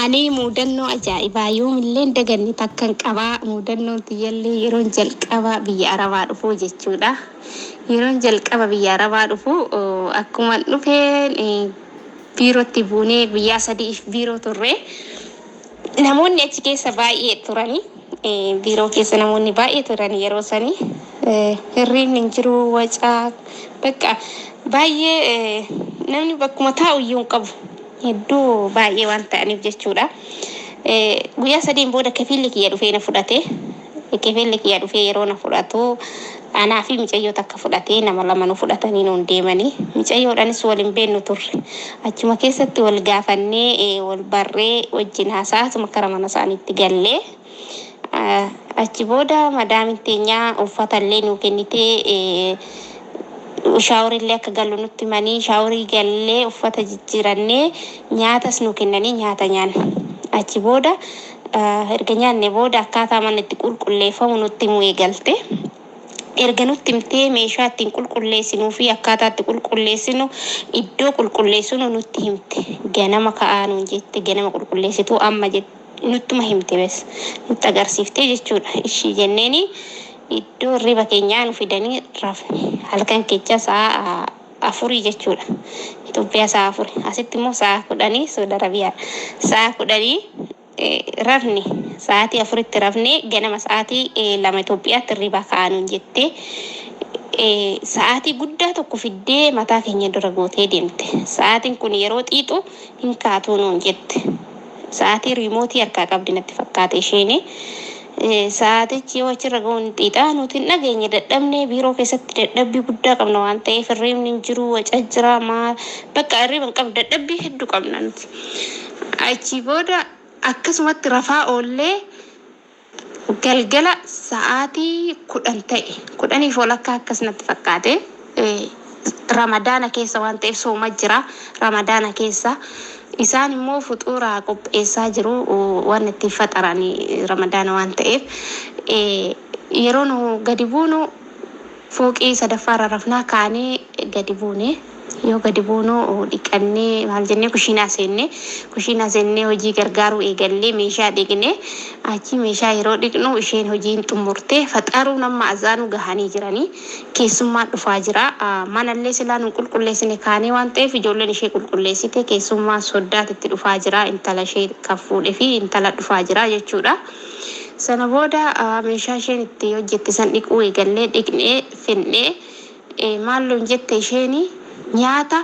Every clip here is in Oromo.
Ani mudannoo ajaa'ibaa yoomillee daganni takkan qabaa mudannoo tiyyallee yeroon jalqaba biyya Arabaa dhufuu jechuudha. Yeroon jalqaba biyya Arabaa dhufuu akkuma dhufeen biirootti buunee guyyaa sadii biiroo turre. Namoonni achi keessa baay'ee turani. Biiroo keessa namoonni baay'ee turani yeroo sanii. Hirriin hin jiru wacaa bakka baay'ee namni bakkuma taa'u iyyuu hin qabu. Hedduu baay'ee waan ta'aniif jechuudha. Guyyaa sadiin booda kafilli kiyya dhufee na fudhate. Kafilli kiyya dhufee yeroo na fudhatu anaa fi mucayyoo takka fudhatee nama lama nu fudhatanii nuun deemanii. Mucayyoodhaanis waliin beeknu turre. Achuma keessatti wal gaafannee wal barree wajjin haasa'atuma kara mana isaaniitti gallee. Achi booda madaamin teenyaa uffatallee nuu kennitee shaaworillee akka gallu nutti himanii shaaworii gallee uffata jijjiirannee nyaatas nuu kennanii nyaata nyaanne. Achi booda erga nyaanne booda akkaataa mana itti qulqulleeffamu nutti himuu eegalte. Erga nutti himtee meeshaa ittiin qulqulleessinuu fi akkaataa itti qulqulleessinu iddoo qulqulleessinu nutti himte. Ganama ka'aa nuun jette ganama qulqulleessituu amma nuttuma himte bes nutti agarsiifte jechuudha. Ishii jenneeni iddoo riba keenyaa nu fidanii rafne. Halkan kecha sa'a 4 jechuudha. Itoophiyaa sa'a 4. Asitti immoo sa'a 10 Saudi Arabiyaa. Sa'a 10 rafne. Sa'aatii 4tti rafne ganama sa'aatii 2 Itoophiyaatti riba ka'anuun jettee sa'aatii guddaa tokko fiddee mataa keenya dura gootee deemte. Sa'aatiin kun yeroo xiixu hin kaatu nuun jette. Sa'aatii riimootii harkaa qabdi natti fakkaate isheen. Sa'aatichi yoo achirra ga'uun xiixaa nuti hin dhageenye dadhabnee biiroo keessatti dadhabbii guddaa qabna waan ta'eef hirriibni hin jiru waca jira maal bakka hirriiba hin qabnu dadhabbii hedduu qabna nuti. Achi booda akkasumatti rafaa oollee galgala sa'aatii 10 ta'e 10 walakkaa akkas natti fakkaate. Ramadaana keessa waan ta'eef sooma jira Ramadaana keessa. Isaan immoo fuxuura qopheessaa jiru waan itti faxaranii Ramadaana waan ta'eef yeroo nu gadi buunu fooqii sadaffaarra rafnaa kaanee gadi buune. Yoo gadi buunu dhiqannee maal jennee kushiinaa seennee hojii gargaaruu eegallee meeshaa dhiqnee achi meeshaa yeroo dhiqnu isheen hojiin xumurtee faxaruu nama azaanuu gahanii jiranii keessummaan dhufaa jira. Manallee silaa nu qulqulleessine kaanee waan ta'eef ijoolleen ishee qulqulleessite keessummaan soddaatitti dhufaa jira intala ishee kan fuudhee fi intala dhufaa jira jechuudha. Sana booda meeshaa isheen itti hojjette san dhiquu eegallee dhiqnee finnee maalloon jette isheenii nyaata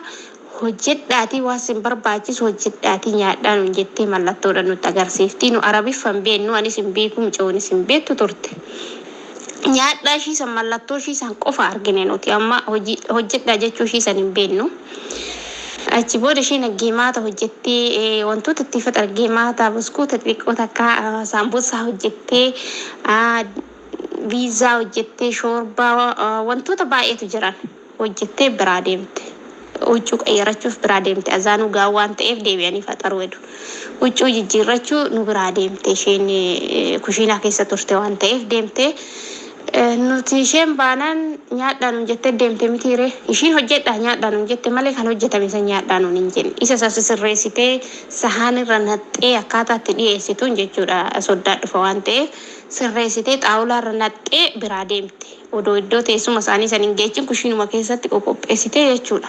hojjedhaatii waan sin barbaachisu hojjedhaatii nyaadhaan nuun jettee mallattoodhaan nutti agarsiifti. Nu Arabiffan beennu anis hin beeku mucoonis hin beektu turte. Nyaadhaa ishii san mallattoo ishii san qofa argine nuti amma hojjedhaa jechuu ishii san hin beennu. Achi booda isheen geemaata hojjettee wantoota itti faxar geemaata buskuuta xixiqqoo takka saambusaa hojjettee viizaa hojjettee shoorbaa wantoota baay'eetu jiran hojjettee biraa deemte. Huccuu qayyarachuuf biraa deemte azaanuu gaa'u waan ta'eef deebi'anii faxaruu hedu. Huccuu jijjiirrachuu nu biraa deemte isheen kushiinaa keessa turte waan ta'eef deemte. Nuti isheen baanaan nyaadhaan nuun jettee deemte mitiire ishiin hojjedhaa nyaadhaan nuun jette malee kan hojjetame san nyaadhaan nuun hin jenne. Isa sirreessitee sahaan irra naxxee akkaataa itti dhiyeessituun jechuudha soddaa dhufa waan ta'eef sirreessitee xaawulaa irra naxxee biraa deemte. Odoo iddoo teessuma isaanii san hin geechin kushiinuma keessatti qopheessitee jechuudha.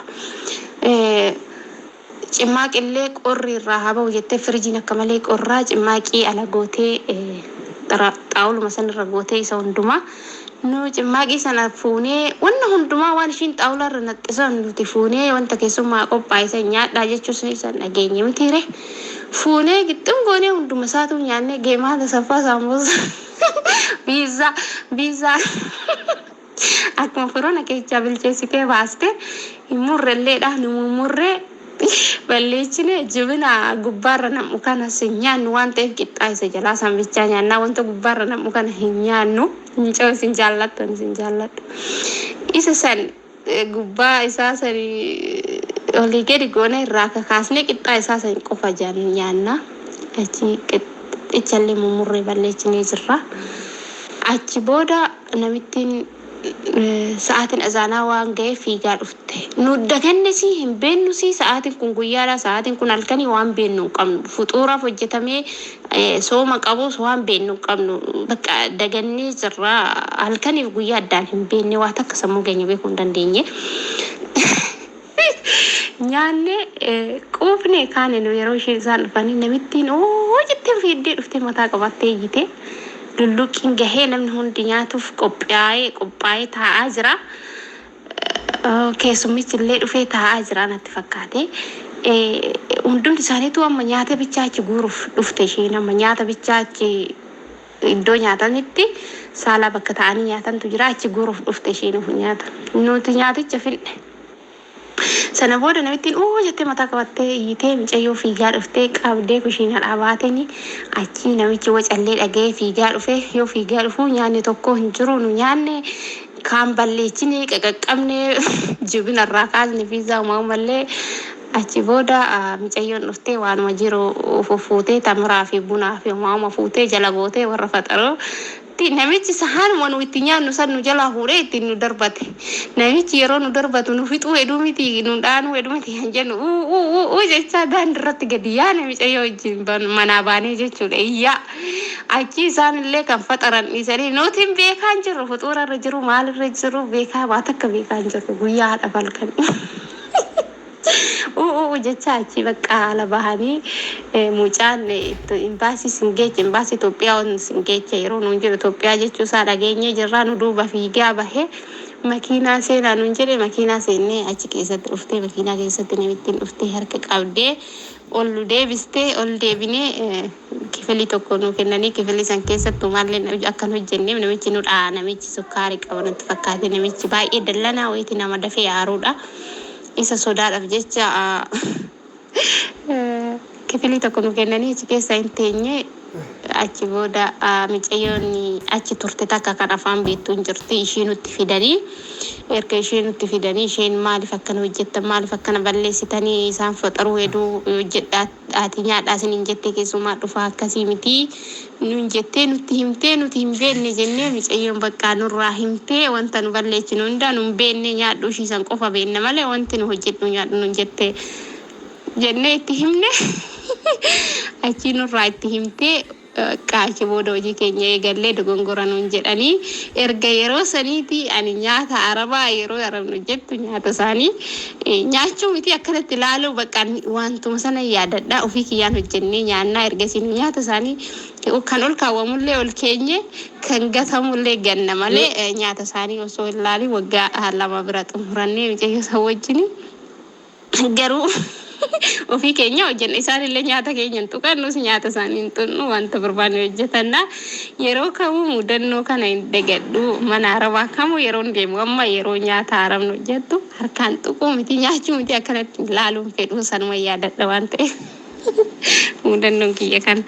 Cimmaaqillee qorri irraa haa ba'u jettee firijiin akka malee qorraa cimmaaqii ala gootee xaawuluma sanirra gootee isa hundumaa nu cimmaaqii sana fuunee wanna hundumaa waan ishiin xaawulaa irra naxxisan nuti fuunee wanta keessummaa qophaa'e nyaadhaa jechuun san dhageenye mitiire. Fuunee gixxum goonee hunduma isaatu nyaannee geemaata saffaa saamuusa viizaa akkuma firoona keessa bilcheessitee baaste murreelleedhaan nu murree balleessine jibina gubbaarra nam'u kana hin nyaannu waan ta'eef qixxaa isa jalaa sanbichaa nyaannaa wanta gubbaarra nam'u kana hin nyaannu hin ce'u sin jaallattu isa san gubbaa isaa san olii gadi goone irraa kakaasne qixxaa isaa san qofa nyaanna. Achi qixxichallee murree balleessinee jirra. Achi booda namittiin sa'aatiin azaanaa waan ga'eef fiigaa dhufte. Nu dagannesii hin beennusii sa'aatiin kun guyyaadha sa'aatiin kun halkanii waan beennu hin qabnu. Fuxuuraaf hojjetamee sooma qabus waan beennu hin qabnu. Bakka dagannee jirraa halkaniif guyyaa addaan hin beenne waa takka sammuu keenya beekuu hin dandeenye. Nyaanne quufne kaane nu yeroo isheen isaan dhufanii namittiin jettee fiiddee dhuftee mataa qabattee iyyite. Lulluqqiin gahee namni hundi nyaatuuf qophaa'ee taa'aa jira. Keessummichi illee dhufee taa'aa jira natti fakkaate. Hundumti isaaniitu amma nyaata bichaachi guuruuf dhufte isheen amma nyaata bichaachi iddoo nyaatanitti saalaa bakka ta'anii nyaatantu jira achi guuruuf dhufte isheen nyaata. Nuti nyaaticha finne. Sana booda namittiin jettee mataa qabattee iyyitee mucayyoo fiigaa dhuftee qabdee kushiina dhaabaatanii achi namichi wacallee dhagee fiigaa dhufe yoo fiigaa dhufu nyaanni tokko hin jiru nu nyaanne kaan balleechine qaqaqqabne jibina irraa kaasne fiizaa uumamallee achi booda mucayyoon dhuftee waanuma jiru fuutee tamiraa fi bunaa fi uumama fuutee jala gootee warra faxaroo namichi sahaanuma nu itti nyaannu san nu jalaa fuudhee ittiin nu darbate. Namichi yeroo nu darbatu nu fixuu heduu miti nu dhaanuu heduu miti kan jennu jechaa daandirratti gadi yaa namicha yoo wajjin manaa baanee jechuudha. Iyyaa achi isaanillee kan faxaran dhiisanii nuti hin beekaan jirru fuxuurarra jiru maalirra jiru beekaa waa takka beekaan jirru guyyaa haadha balkan. Jecha achi bakka haala bahanii mucaan imbaasii singeecha imbaasii Itoophiyaa on singeecha yeroo nuun jedhu Itoophiyaa jechuu isaa dhageenye jirraa nu duuba fiigaa bahee makiinaa seenaa nuun jedhe makiinaa seennee achi keessatti dhuftee makiinaa keessatti namittiin dhuftee harka qabdee ol deebistee ol deebinee kifilii tokko nu kennanii kifilii san keessattuu maallee akkan hojjenneef namichi nu dhaa namichi sukkaarii qaba natti fakkaate namichi baay'ee dallanaa wayitii nama dafee aaruudha. Isa sodaadhaaf jecha kifilii tokko nu kennanii achi keessa hin teenye achi booda mucayyoon achi turte takka kan afaan beektuu hin jirti ishee nutti fidanii erga ishee nutti fidanii isheen maaliif akkana hojjettan maaliif akkana balleessitanii isaan faxaruu heduu hojjedhaa ati nyaadhaa isiniin jettee keessumaa dhufaa akkasii miti nuun jettee nutti himtee nuti hin beekne jennee mucayyoon bakka nurraa himtee wanta nu balleessinu hundaa nu hin beekne nyaadhuu ishiisan qofa beekna malee wanti nu hojjedhu nyaadhu nuun jettee jennee itti himne achi nurraa itti himtee qaachi booda hojii keenya eegallee dogongora nuun jedhanii erga yeroo saniiti ani nyaata arabaa yeroo arabnu jettu nyaata isaanii nyaachuu miti akkanatti ilaaluu bakka wantuma sana yaadadhaa ofii kiyyaan hojjennee nyaannaa ergasii nyaata isaanii kan ol kaawwamullee ol keenye kan gatamullee ganna malee nyaata isaanii osoo ilaalii waggaa lama bira xumurannee mucayyoo isa wajjini garuu ofii keenya hojjenna isaanillee nyaata keenya hin tuqannus nyaata isaanii hin tunnu wanta barbaanne hojjetanna yeroo kamuu mudannoo kana hin dagadhu mana arabaa kamuu yeroo deemu amma yeroo nyaata arabnu hojjettu harkaan tuquu miti nyaachuu miti akkanatti ilaaluun fedhuu sanuma yaadadha waan ta'eef mudannoon kiyya kana.